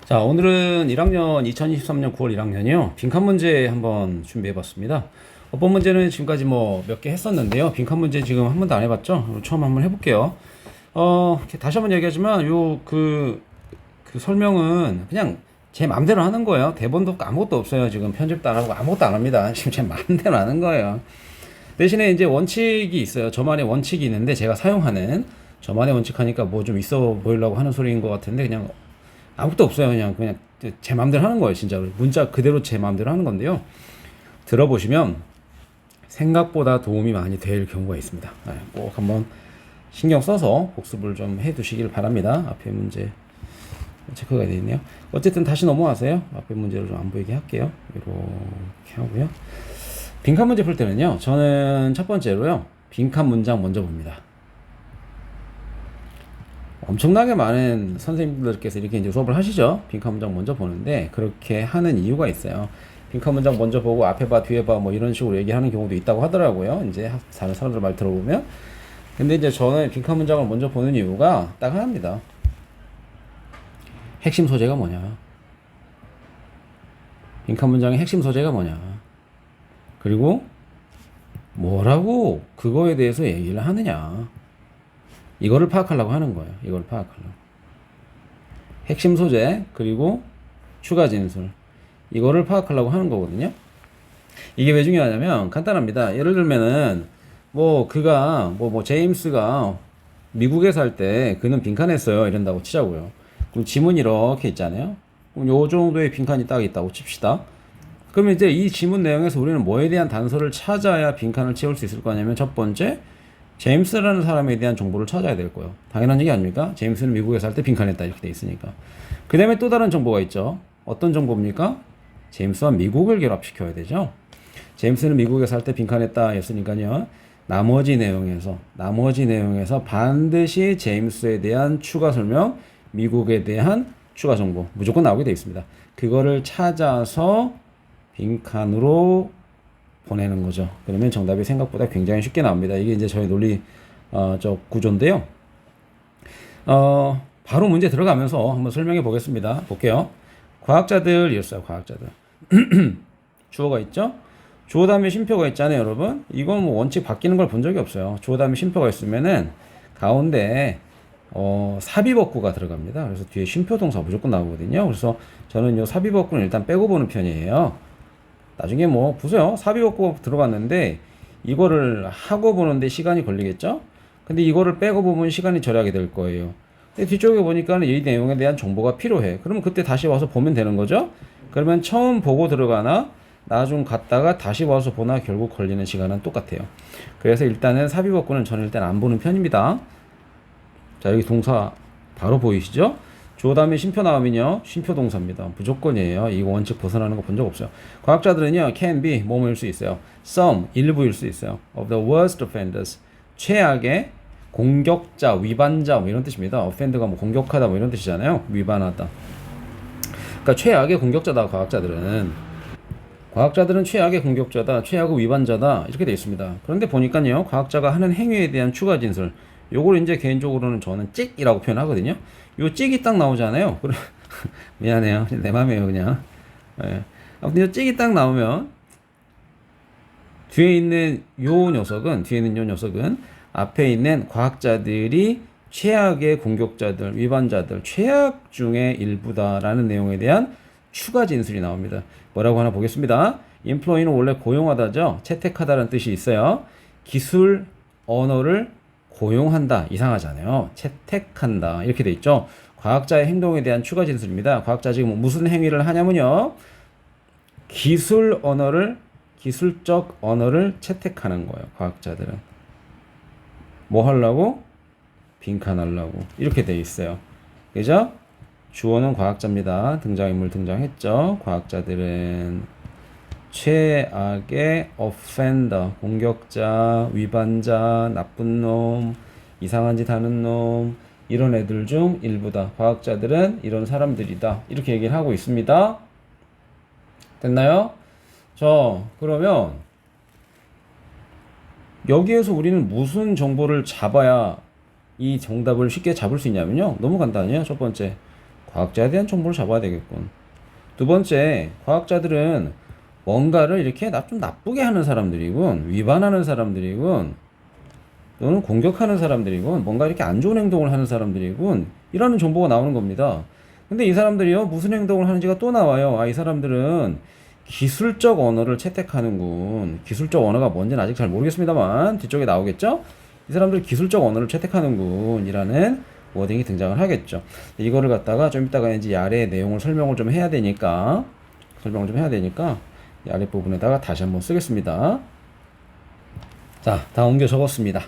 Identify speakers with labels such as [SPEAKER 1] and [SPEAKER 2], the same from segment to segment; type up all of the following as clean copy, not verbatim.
[SPEAKER 1] 자, 오늘은 1학년 2023년 9월 1학년이요. 빈칸 문제 한번 준비해 봤습니다. 어법 문제는 지금까지 뭐 몇 개 했었는데요. 빈칸 문제 지금 한 번도 안 해봤죠? 처음 한번 해볼게요. 다시 한번 얘기하지만 그 설명은 그냥 제 마음대로 하는 거예요. 대본도 없고 아무것도 없어요. 지금 편집도 안 하고 아무것도 안 합니다. 지금 제 마음대로 하는 거예요. 대신에 이제 원칙이 있어요. 저만의 원칙이 있는데 제가 사용하는 저만의 원칙 하니까 뭐 좀 있어 보이려고 하는 소리인 것 같은데 그냥 아무것도 없어요. 그냥 제 마음대로 하는 거예요. 진짜로. 문자 그대로 제 마음대로 하는 건데요. 들어보시면 생각보다 도움이 많이 될 경우가 있습니다. 꼭 한번 신경 써서 복습을 좀 해 두시길 바랍니다. 앞에 문제 체크가 되어 있네요. 어쨌든 다시 넘어가세요. 앞에 문제를 좀 안 보이게 할게요. 이렇게 하고요. 빈칸 문제 풀 때는요. 저는 첫 번째로요. 빈칸 문장 먼저 봅니다. 엄청나게 많은 선생님들께서 이렇게 이제 수업을 하시죠. 빈칸 문장 먼저 보는데 그렇게 하는 이유가 있어요. 빈칸 문장 먼저 보고 앞에 봐 뒤에 봐 뭐 이런 식으로 얘기하는 경우도 있다고 하더라고요. 이제 다른 사람들 말 들어보면. 근데 이제 저는 빈칸 문장을 먼저 보는 이유가 딱 하나입니다. 핵심 소재가 뭐냐? 빈칸 문장의 핵심 소재가 뭐냐? 그리고 뭐라고 그거에 대해서 얘기를 하느냐? 이거를 파악하려고 하는 거예요. 이걸 파악하려고. 핵심 소재, 그리고 추가 진술. 이거를 파악하려고 하는 거거든요. 이게 왜 중요하냐면, 간단합니다. 예를 들면은, 제임스가 미국에 살 때 그는 빈칸했어요. 이런다고 치자고요. 그럼 지문이 이렇게 있잖아요. 그럼 요 정도의 빈칸이 딱 있다고 칩시다. 그러면 이제 이 지문 내용에서 우리는 뭐에 대한 단서를 찾아야 빈칸을 채울 수 있을 거냐면, 첫 번째, 제임스라는 사람에 대한 정보를 찾아야 될 거예요. 당연한 얘기 아닙니까? 제임스는 미국에 살 때 빈칸했다 이렇게 돼 있으니까. 그 다음에 또 다른 정보가 있죠. 어떤 정보입니까? 제임스와 미국을 결합시켜야 되죠. 제임스는 미국에 살 때 빈칸했다 했으니까요. 나머지 내용에서 반드시 제임스에 대한 추가 설명, 미국에 대한 추가 정보 무조건 나오게 돼 있습니다. 그거를 찾아서 빈칸으로 보내는 거죠. 그러면 정답이 생각보다 굉장히 쉽게 나옵니다. 이게 이제 저희 논리 구조인데요. 바로 문제 들어가면서 한번 설명해 보겠습니다. 볼게요. 과학자들 이랬어요. 과학자들. 주어가 있죠? 주어 다음에 쉼표가 있잖아요, 여러분. 이건 뭐 원칙 바뀌는 걸 본 적이 없어요. 주어 다음에 쉼표가 있으면은 가운데 삽입어구가 들어갑니다. 그래서 뒤에 쉼표 동사 무조건 나오거든요. 그래서 저는 요 삽입어구는 일단 빼고 보는 편이에요. 나중에 뭐 보세요. 삽입어구가 들어갔는데 이거를 하고 보는데 시간이 걸리겠죠? 근데 이거를 빼고 보면 시간이 절약이 될 거예요. 근데 뒤쪽에 보니까 이 내용에 대한 정보가 필요해. 그러면 그때 다시 와서 보면 되는 거죠? 그러면 처음 보고 들어가나 나중 갔다가 다시 와서 보나 결국 걸리는 시간은 똑같아요. 그래서 일단은 삽입어구는 저는 일단 안 보는 편입니다. 자, 여기 동사 바로 보이시죠? 주어 다음에 쉼표 나오면요. 쉼표 동사입니다. 무조건이에요. 이거 원칙 벗어나는 거 본 적 없어요. 과학자들은요. can be 뭐뭐일 수 있어요. some 일부일 수 있어요. of the worst offenders 최악의 공격자, 위반자 뭐 이런 뜻입니다. offend가 뭐 공격하다 뭐 이런 뜻이잖아요. 위반하다. 그러니까 최악의 공격자다. 과학자들은 최악의 공격자다, 최악의 위반자다 이렇게 되어 있습니다. 그런데 보니까요. 과학자가 하는 행위에 대한 추가 진술 요걸 이제 개인적으로는 저는 찍이라고 표현하거든요. 요 찍이 딱 나오잖아요. 미안해요. 내 맘이에요, 그냥. 예. 아무튼 요 찍이 딱 나오면 뒤에 있는 요 녀석은 앞에 있는 과학자들이 최악의 공격자들, 위반자들, 최악 중의 일부다라는 내용에 대한 추가 진술이 나옵니다. 뭐라고 하나 보겠습니다. employ는 원래 고용하다죠. 채택하다라는 뜻이 있어요. 기술 언어를 고용한다. 이상하잖아요. 채택한다. 이렇게 돼 있죠. 과학자의 행동에 대한 추가 진술입니다. 과학자 지금 무슨 행위를 하냐면요. 기술적 언어를 채택하는 거예요. 과학자들은. 뭐 하려고? 빈칸하려고. 이렇게 돼 있어요. 그죠? 주어는 과학자입니다. 등장인물 등장했죠. 과학자들은 최악의 offender, 공격자, 위반자, 나쁜 놈, 이상한 짓 하는 놈, 이런 애들 중 일부다. 과학자들은 이런 사람들이다. 이렇게 얘기를 하고 있습니다. 됐나요? 자, 그러면 여기에서 우리는 무슨 정보를 잡아야 이 정답을 쉽게 잡을 수 있냐면요. 너무 간단해요. 첫 번째, 과학자에 대한 정보를 잡아야 되겠군. 두 번째, 과학자들은 뭔가를 이렇게 좀 나쁘게 하는 사람들이군, 위반하는 사람들이군, 또는 공격하는 사람들이군, 뭔가 이렇게 안 좋은 행동을 하는 사람들이군, 이라는 정보가 나오는 겁니다. 근데 이 사람들이요, 무슨 행동을 하는지가 또 나와요. 이 사람들은 기술적 언어를 채택하는군. 기술적 언어가 뭔지는 아직 잘 모르겠습니다만 뒤쪽에 나오겠죠? 이 사람들 기술적 언어를 채택하는군 이라는 워딩이 등장을 하겠죠. 이거를 갖다가 좀 이따가 이제 이 아래의 내용을 설명을 좀 해야 되니까 이 아래 부분에다가 다시 한번 쓰겠습니다. 자, 다 옮겨 적었습니다.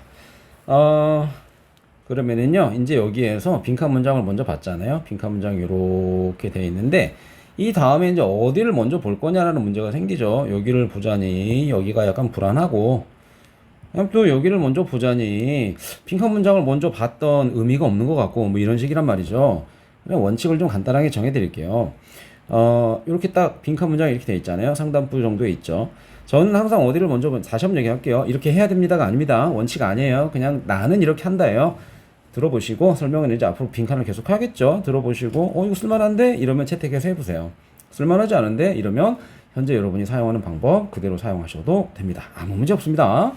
[SPEAKER 1] 그러면은요, 이제 여기에서 빈칸 문장을 먼저 봤잖아요. 빈칸 문장이 이렇게 돼 있는데, 이 다음에 이제 어디를 먼저 볼 거냐라는 문제가 생기죠. 여기를 보자니, 여기가 약간 불안하고, 또 여기를 먼저 보자니, 빈칸 문장을 먼저 봤던 의미가 없는 것 같고, 뭐 이런 식이란 말이죠. 그냥 원칙을 좀 간단하게 정해 드릴게요. 이렇게 딱 빈칸 문장이 이렇게 돼 있잖아요. 상단부 정도에 있죠. 저는 항상 어디를 먼저 다시 한번 얘기할게요. 이렇게 해야 됩니다가 아닙니다. 원칙 아니에요. 그냥 나는 이렇게 한다예요. 들어보시고 설명은 이제 앞으로 빈칸을 계속 하겠죠. 들어보시고 이거 쓸만한데? 이러면 채택해서 해보세요. 쓸만하지 않은데? 이러면 현재 여러분이 사용하는 방법 그대로 사용하셔도 됩니다. 아무 문제 없습니다.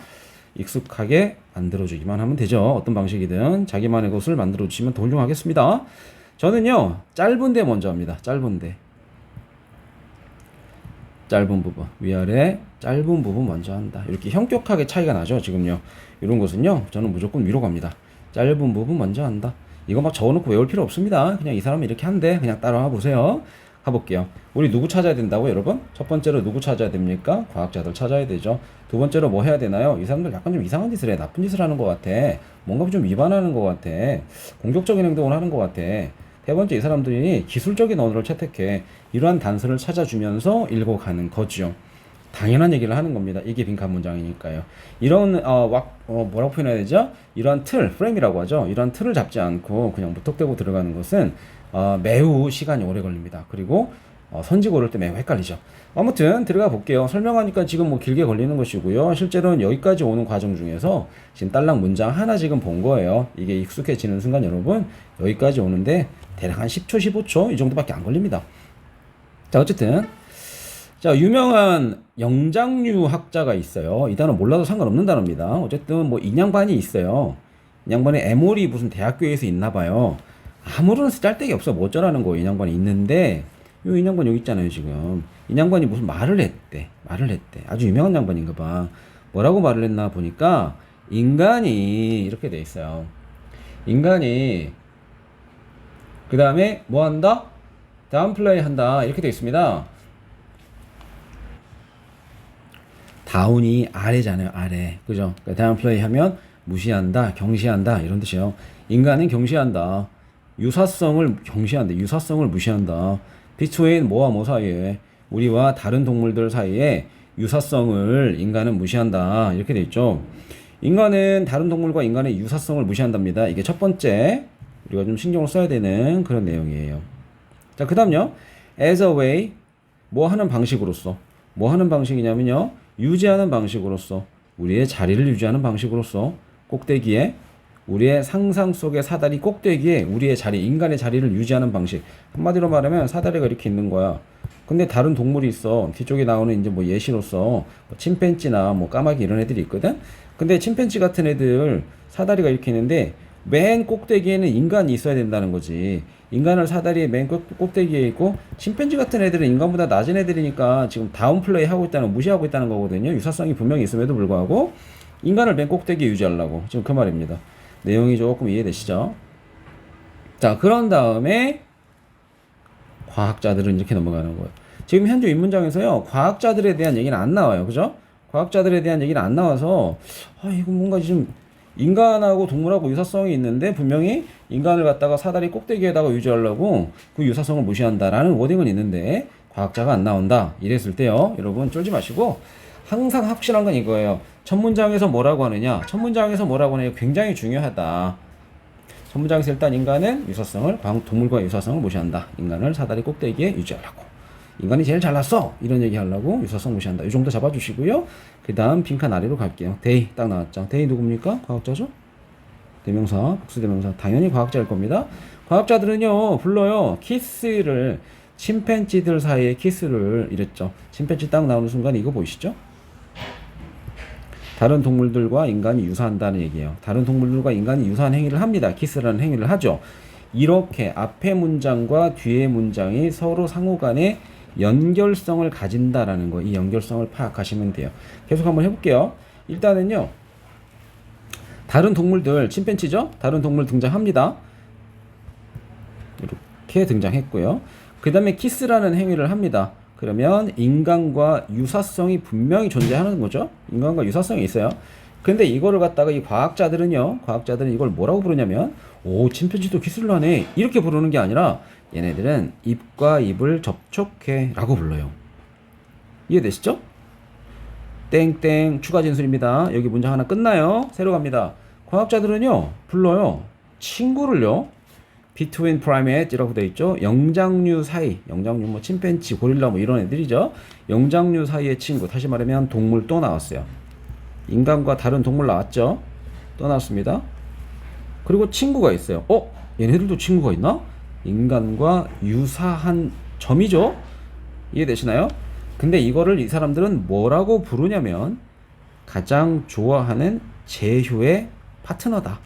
[SPEAKER 1] 익숙하게 만들어주기만 하면 되죠. 어떤 방식이든 자기만의 것을 만들어주시면 더 훌륭하겠습니다. 저는요, 짧은데 먼저 합니다. 짧은 부분, 위아래 짧은 부분 먼저 한다. 이렇게 현격하게 차이가 나죠. 지금요, 이런 것은요, 저는 무조건 위로 갑니다. 짧은 부분 먼저 한다. 이거 막 적어놓고 외울 필요 없습니다. 그냥 이 사람이 이렇게 한대. 그냥 따라와 보세요. 가볼게요. 우리 누구 찾아야 된다고, 여러분? 첫 번째로 누구 찾아야 됩니까? 과학자들 찾아야 되죠. 두 번째로 뭐 해야 되나요? 이 사람들 약간 좀 이상한 짓을 해. 나쁜 짓을 하는 것 같아. 뭔가 좀 위반하는 것 같아. 공격적인 행동을 하는 것 같아. 세 번째, 이 사람들이 기술적인 언어를 채택해. 이러한 단서를 찾아주면서 읽어가는 거죠. 당연한 얘기를 하는 겁니다. 이게 빈칸 문장이니까요. 이런 뭐라고 표현해야 되죠? 이러한 틀, 프레임이라고 하죠. 이러한 틀을 잡지 않고 그냥 무턱대고 들어가는 것은 매우 시간이 오래 걸립니다. 그리고 선지 고를 때 매우 헷갈리죠. 아무튼 들어가 볼게요. 설명하니까 지금 뭐 길게 걸리는 것이고요. 실제로는 여기까지 오는 과정 중에서 지금 딸랑 문장 하나 지금 본 거예요. 이게 익숙해지는 순간 여러분 여기까지 오는데 대략 한 10초, 15초 이 정도밖에 안 걸립니다. 자, 어쨌든 자, 유명한 영장류 학자가 있어요. 이 단어 몰라도 상관없는 단어입니다. 어쨌든 뭐 인양반이 있어요. 인양반이 에모리 무슨 대학교에서 있나 봐요. 아무런 쓸데기 없어. 뭐 어쩌라는 거예요. 인양반이 있는데 요 인양반 여기 있잖아요. 지금 인양반이 무슨 말을 했대. 아주 유명한 양반인가 봐. 뭐라고 말을 했나 보니까 인간이 이렇게 돼 있어요. 인간이 그 다음에 뭐 한다? 다운플레이 한다. 이렇게 돼 있습니다. 다운이 아래잖아요. 아래. 그죠? 그러니까 다운플레이 하면 무시한다, 경시한다 이런 뜻이에요. 인간은 경시한다. 유사성을 경시한다. 유사성을 무시한다. between 뭐와 뭐 사이에 우리와 다른 동물들 사이에 유사성을 인간은 무시한다. 이렇게 돼 있죠. 인간은 다른 동물과 인간의 유사성을 무시한답니다. 이게 첫 번째 우리가 좀 신경을 써야 되는 그런 내용이에요. 자, 그 다음요. as a way 뭐 하는 방식으로서 뭐 하는 방식이냐면요. 유지하는 방식으로서 우리의 자리를 유지하는 방식으로서 꼭대기에 우리의 상상 속의 사다리 꼭대기에 우리의 자리, 인간의 자리를 유지하는 방식. 한마디로 말하면 사다리가 이렇게 있는 거야. 근데 다른 동물이 있어. 뒤쪽에 나오는 이제 뭐 예시로서 뭐 침팬지나 뭐 까마귀 이런 애들이 있거든. 근데 침팬지 같은 애들 사다리가 이렇게 있는데 맨 꼭대기에는 인간이 있어야 된다는 거지. 인간을 사다리의 맨 꼭대기에 있고 침팬지 같은 애들은 인간보다 낮은 애들이니까 지금 다운플레이 하고 있다는 무시하고 있다는 거거든요. 유사성이 분명히 있음에도 불구하고 인간을 맨 꼭대기에 유지하려고 지금 그 말입니다. 내용이 조금 이해되시죠? 자, 그런 다음에 과학자들은 이렇게 넘어가는 거예요. 지금 현재 이 문장에서요, 과학자들에 대한 얘기는 안 나와요. 그죠? 과학자들에 대한 얘기는 안 나와서 이거 뭔가 좀 인간하고 동물하고 유사성이 있는데 분명히 인간을 갖다가 사다리 꼭대기에다가 유지하려고 그 유사성을 무시한다라는 워딩은 있는데 과학자가 안 나온다. 이랬을 때요, 여러분 쫄지 마시고 항상 확실한 건 이거예요. 첫 문장에서 뭐라고 하느냐, 첫 문장에서 뭐라고 하느냐 굉장히 중요하다. 첫 문장에서 일단 인간은 유사성을 동물과 유사성을 무시한다. 인간을 사다리 꼭대기에 유지하려고. 인간이 제일 잘났어. 이런 얘기 하려고 유사성 무시한다. 이 정도 잡아주시고요. 그 다음 빈칸 아래로 갈게요. 데이 딱 나왔죠. 데이 누굽니까? 과학자죠? 대명사, 복수대명사. 당연히 과학자일 겁니다. 과학자들은요 불러요. 키스를 침팬지들 사이에 키스를 이랬죠. 침팬지 딱 나오는 순간 이거 보이시죠? 다른 동물들과 인간이 유사한다는 얘기예요. 다른 동물들과 인간이 유사한 행위를 합니다. 키스라는 행위를 하죠. 이렇게 앞의 문장과 뒤의 문장이 서로 상호 간에 연결성을 가진다라는 거, 이 연결성을 파악하시면 돼요. 계속 한번 해볼게요. 일단은요, 다른 동물들, 침팬지죠? 다른 동물 등장합니다. 이렇게 등장했고요. 그 다음에 키스라는 행위를 합니다. 그러면 인간과 유사성이 분명히 존재하는 거죠. 인간과 유사성이 있어요. 근데 이거를 갖다가 이 과학자들은 이걸 뭐라고 부르냐면, 오, 침팬지도 키스를 하네. 이렇게 부르는 게 아니라, 얘네들은 입과 입을 접촉해 라고 불러요. 이해되시죠? 땡땡 추가 진술입니다. 여기 문장 하나 끝나요. 새로 갑니다. 과학자들은요, 불러요. 친구를요. between primates이라고 되어 있죠. 영장류 사이, 영장류 뭐 침팬지, 고릴라 뭐 이런 애들이죠. 영장류 사이의 친구, 다시 말하면 동물 또 나왔어요. 인간과 다른 동물 나왔죠. 또 나왔습니다. 그리고 친구가 있어요. 얘네들도 친구가 있나? 인간과 유사한 점이죠. 이해되시나요? 근데 이거를 이 사람들은 뭐라고 부르냐면 가장 좋아하는 제휴의 파트너다.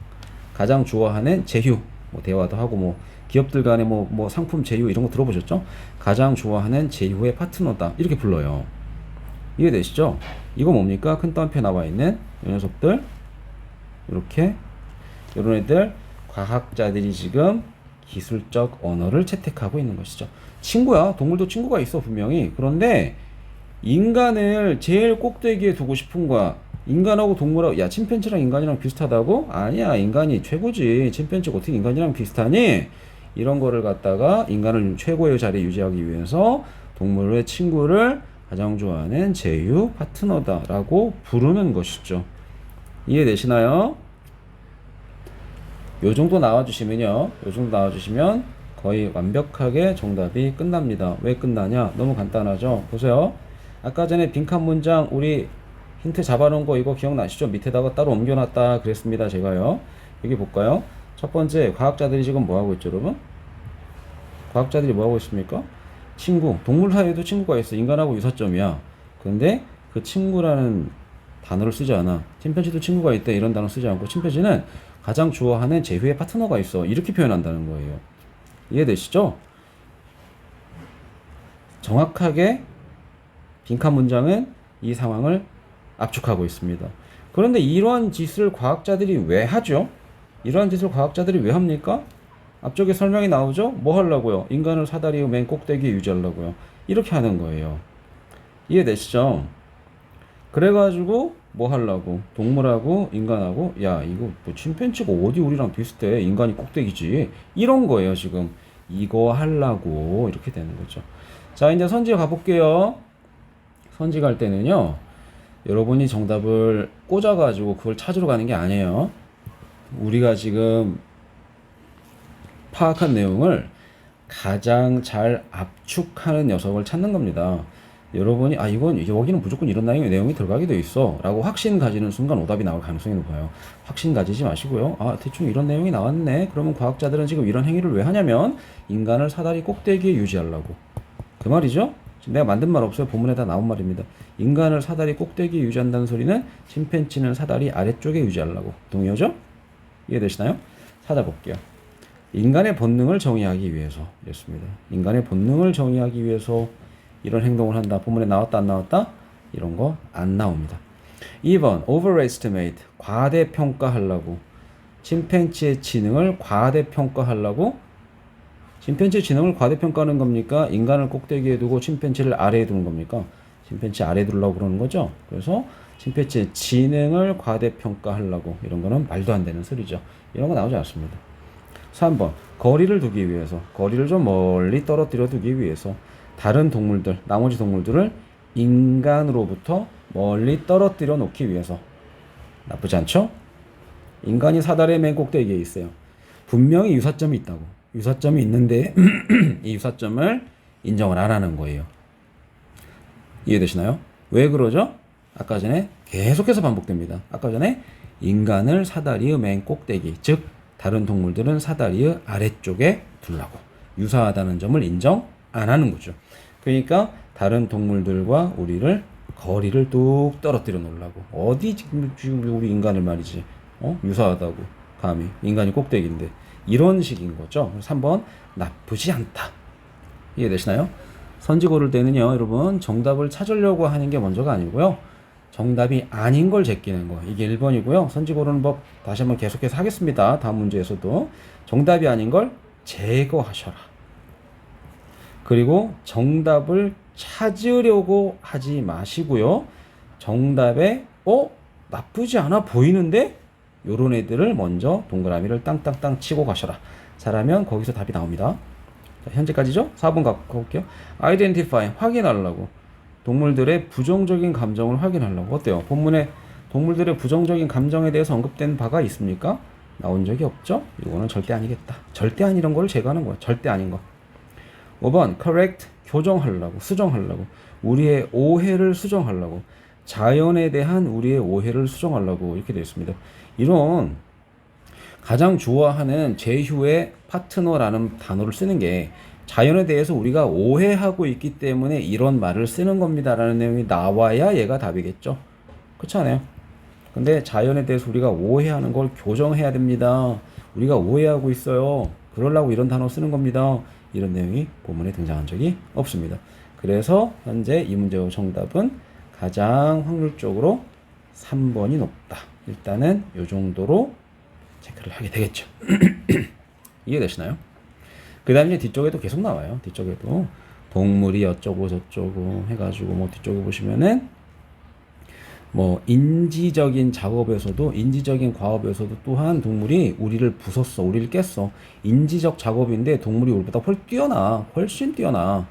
[SPEAKER 1] 가장 좋아하는 제휴. 뭐 대화도 하고 뭐 기업들 간에 뭐 상품 제휴 이런 거 들어보셨죠? 가장 좋아하는 제휴의 파트너다. 이렇게 불러요. 이해되시죠? 이거 뭡니까? 큰 따옴표에 나와 있는 이 녀석들. 이렇게 이런 애들 과학자들이 지금 기술적 언어를 채택하고 있는 것이죠. 친구야. 동물도 친구가 있어 분명히. 그런데 인간을 제일 꼭대기에 두고 싶은 거야. 인간하고 동물하고, 야, 침팬지랑 인간이랑 비슷하다고? 아니야, 인간이 최고지. 침팬지가 어떻게 인간이랑 비슷하니? 이런 거를 갖다가 인간을 최고의 자리에 유지하기 위해서 동물의 친구를 가장 좋아하는 제휴 파트너다라고 부르는 것이죠. 이해되시나요? 요 정도 나와주시면요. 요 정도 나와주시면 거의 완벽하게 정답이 끝납니다. 왜 끝나냐? 너무 간단하죠? 보세요. 아까 전에 빈칸 문장 우리 힌트 잡아놓은 거 이거 기억나시죠? 밑에다가 따로 옮겨놨다 그랬습니다. 제가요. 여기 볼까요? 첫 번째, 과학자들이 지금 뭐하고 있죠, 여러분? 과학자들이 뭐하고 있습니까? 친구. 동물 사이에도 친구가 있어. 인간하고 유사점이야. 근데 그 친구라는 단어를 쓰지 않아. 침팬지도 친구가 있다 이런 단어 쓰지 않고 침팬지는 가장 좋아하는 제휴의 파트너가 있어. 이렇게 표현한다는 거예요. 이해되시죠? 정확하게 빈칸 문장은 이 상황을 압축하고 있습니다. 그런데 이러한 짓을 과학자들이 왜 하죠? 이러한 짓을 과학자들이 왜 합니까? 앞쪽에 설명이 나오죠? 뭐 하려고요? 인간을 사다리 맨 꼭대기에 유지하려고요. 이렇게 하는 거예요. 이해되시죠? 그래가지고 뭐 하려고? 동물하고 인간하고, 야, 이거 뭐 침팬지가 어디 우리랑 비슷해? 인간이 꼭대기지. 이런 거예요, 지금. 이거 하려고 이렇게 되는 거죠. 자, 이제 선지 가볼게요. 선지 갈 때는요, 여러분이 정답을 꽂아가지고 그걸 찾으러 가는 게 아니에요. 우리가 지금 파악한 내용을 가장 잘 압축하는 녀석을 찾는 겁니다. 여러분이 이건 여기는 무조건 이런 내용이 들어가게 돼 있어 라고 확신 가지는 순간 오답이 나올 가능성이 높아요. 확신 가지지 마시고요. 대충 이런 내용이 나왔네. 그러면 과학자들은 지금 이런 행위를 왜 하냐면 인간을 사다리 꼭대기에 유지하려고. 그 말이죠. 내가 만든 말 없어요. 본문에 다 나온 말입니다. 인간을 사다리 꼭대기에 유지한다는 소리는 침팬지는 사다리 아래쪽에 유지하려고. 동의하죠? 이해되시나요? 찾아볼게요. 인간의 본능을 정의하기 위해서 이랬습니다. 인간의 본능을 정의하기 위해서 이런 행동을 한다. 본문에 나왔다 안 나왔다? 이런 거 안 나옵니다. 2번 overestimate 과대평가하려고. 침팬지의 지능을 과대평가하려고. 침팬지의 지능을 과대평가하는 겁니까? 인간을 꼭대기에 두고 침팬지를 아래에 두는 겁니까? 침팬지 아래에 두려고 그러는 거죠. 그래서 침팬지의 지능을 과대평가하려고. 이런 거는 말도 안 되는 소리죠. 이런 거 나오지 않습니다. 3번 거리를 두기 위해서. 거리를 좀 멀리 떨어뜨려 두기 위해서 다른 동물들, 나머지 동물들을 인간으로부터 멀리 떨어뜨려 놓기 위해서. 나쁘지 않죠? 인간이 사다리의 맨 꼭대기에 있어요. 분명히 유사점이 있다고. 유사점이 있는데 이 유사점을 인정을 안 하는 거예요. 이해되시나요? 왜 그러죠? 계속해서 반복됩니다. 아까 전에 인간을 사다리의 맨 꼭대기, 즉 다른 동물들은 사다리의 아래쪽에 두려고. 유사하다는 점을 인정 안 하는 거죠. 그러니까 다른 동물들과 우리를 거리를 뚝 떨어뜨려 놓으려고. 어디 지금 우리 인간을 말이지. 유사하다고. 감히. 인간이 꼭대기인데. 이런 식인 거죠. 3번 나쁘지 않다. 이해되시나요? 선지 고를 때는요, 여러분 정답을 찾으려고 하는 게 먼저가 아니고요. 정답이 아닌 걸 제끼는 거. 이게 1번이고요. 선지 고르는 법 다시 한번 계속해서 하겠습니다. 다음 문제에서도 정답이 아닌 걸 제거하셔라. 그리고 정답을 찾으려고 하지 마시고요. 정답에 나쁘지 않아 보이는데 요런 애들을 먼저 동그라미를 땅땅땅 치고 가셔라. 잘하면 거기서 답이 나옵니다. 자, 현재까지죠? 4번 가볼게요. identify, 확인하려고. 동물들의 부정적인 감정을 확인하려고. 어때요? 본문에 동물들의 부정적인 감정에 대해서 언급된 바가 있습니까? 나온 적이 없죠? 이거는 절대 아니겠다. 절대 아니런 걸 제거하는 거야. 절대 아닌 거. 5번 correct, 교정하려고, 수정하려고. 우리의 오해를 수정하려고. 자연에 대한 우리의 오해를 수정하려고 이렇게 되어 있습니다. 이런 가장 좋아하는 제휴의 파트너라는 단어를 쓰는 게 자연에 대해서 우리가 오해하고 있기 때문에 이런 말을 쓰는 겁니다라는 내용이 나와야 얘가 답이겠죠. 그렇지 않아요? 근데 자연에 대해서 우리가 오해하는 걸 교정해야 됩니다. 우리가 오해하고 있어요. 그러려고 이런 단어 쓰는 겁니다. 이런 내용이 본문에 등장한 적이 없습니다. 그래서 현재 이 문제의 정답은 가장 확률적으로 3번이 높다. 일단은 이 정도로 체크를 하게 되겠죠. 이해되시나요? 그 다음에 뒤쪽에도 계속 나와요. 뒤쪽에도 동물이 어쩌고 저쩌고 해가지고 뭐 뒤쪽에 보시면은 뭐 인지적인 작업에서도 인지적인 과업에서도 또한 동물이 우리를 부쉈어, 우리를 깼어. 인지적 작업인데 동물이 우리보다 훨씬 뛰어나.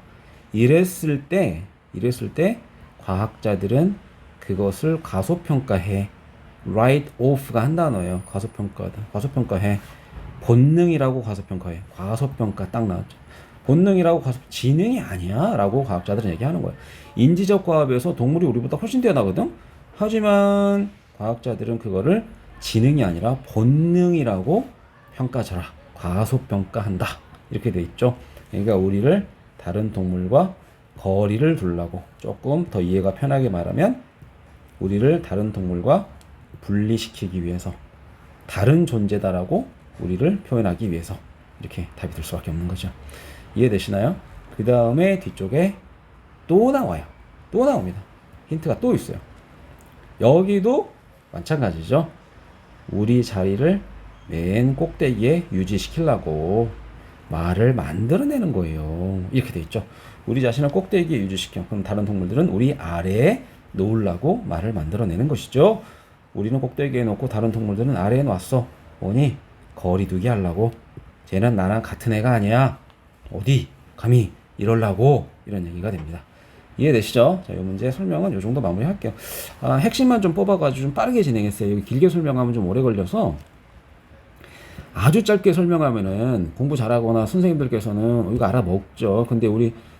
[SPEAKER 1] 이랬을 때 과학자들은 그것을 과소평가해. write off가 한 단어예요. 과소평가해. 본능이라고 과소평가해. 과소평가 딱 나왔죠. 본능이라고 지능이 아니야 라고 과학자들은 얘기하는 거예요. 인지적 과업에서 동물이 우리보다 훨씬 뛰어나거든. 하지만 과학자들은 그거를 지능이 아니라 본능이라고 평가하라. 과소평가한다. 이렇게 돼 있죠. 그러니까 우리를 다른 동물과 거리를 두려고, 조금 더 이해가 편하게 말하면 우리를 다른 동물과 분리시키기 위해서, 다른 존재다라고 우리를 표현하기 위해서 이렇게 답이 될 수밖에 없는 거죠. 이해되시나요? 그 다음에 뒤쪽에 또 나와요. 또 나옵니다. 힌트가 또 있어요. 여기도 마찬가지죠. 우리 자리를 맨 꼭대기에 유지시키려고 말을 만들어내는 거예요. 이렇게 돼 있죠. 우리 자신을 꼭대기에 유지시켜. 그럼 다른 동물들은 우리 아래에 놓으려고 말을 만들어내는 것이죠. 우리는 꼭대기에 놓고 다른 동물들은 아래에 놨어. 뭐니? 거리두기 하려고. 쟤는 나랑 같은 애가 아니야. 어디? 감히 이러려고. 이런 얘기가 됩니다. 이해되시죠? 자, 이 문제 설명은 이 정도 마무리할게요. 핵심만 좀 뽑아가지고 좀 빠르게 진행했어요. 여기 길게 설명하면 좀 오래 걸려서 아주 짧게 설명하면은 공부 잘하거나 선생님들께서는 이거 알아먹죠. 근데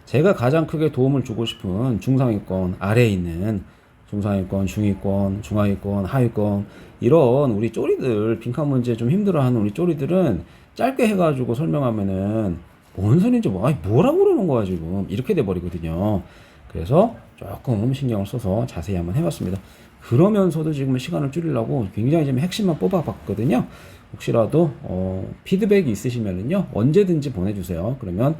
[SPEAKER 1] 제가 가장 크게 도움을 주고 싶은 중상위권, 아래에 있는 중상위권, 중위권, 중하위권, 하위권, 이런 우리 쪼리들, 빈칸 문제 좀 힘들어하는 우리 쪼리들은 짧게 해가지고 설명하면은 뭔 소리인지 뭐라고 그러는 거야 지금, 이렇게 돼버리거든요. 그래서 조금 신경을 써서 자세히 한번 해봤습니다. 그러면서도 지금 시간을 줄이려고 굉장히 좀 핵심만 뽑아봤거든요. 혹시라도 피드백이 있으시면은요 언제든지 보내주세요. 그러면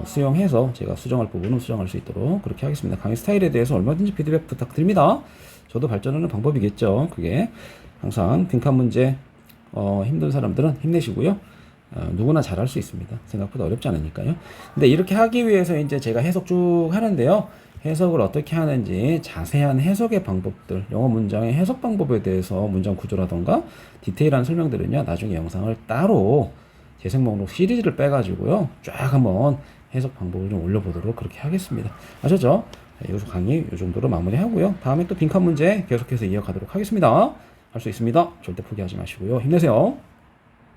[SPEAKER 1] 수용해서 제가 수정할 부분은 수정할 수 있도록 그렇게 하겠습니다. 강의 스타일에 대해서 얼마든지 피드백 부탁드립니다. 저도 발전하는 방법이겠죠. 그게 항상 빈칸 문제 힘든 사람들은 힘내시고요. 누구나 잘할 수 있습니다. 생각보다 어렵지 않으니까요. 근데 이렇게 하기 위해서 이제 제가 해석 쭉 하는데요. 해석을 어떻게 하는지 자세한 해석의 방법들, 영어 문장의 해석 방법에 대해서 문장 구조라던가 디테일한 설명들은요, 나중에 영상을 따로 재생 목록 시리즈를 빼가지고요, 쫙 한번 해석 방법을 좀 올려보도록 그렇게 하겠습니다. 아셨죠? 이 강의 이 정도로 마무리하고요. 다음에 또 빈칸 문제 계속해서 이어가도록 하겠습니다. 할 수 있습니다. 절대 포기하지 마시고요. 힘내세요.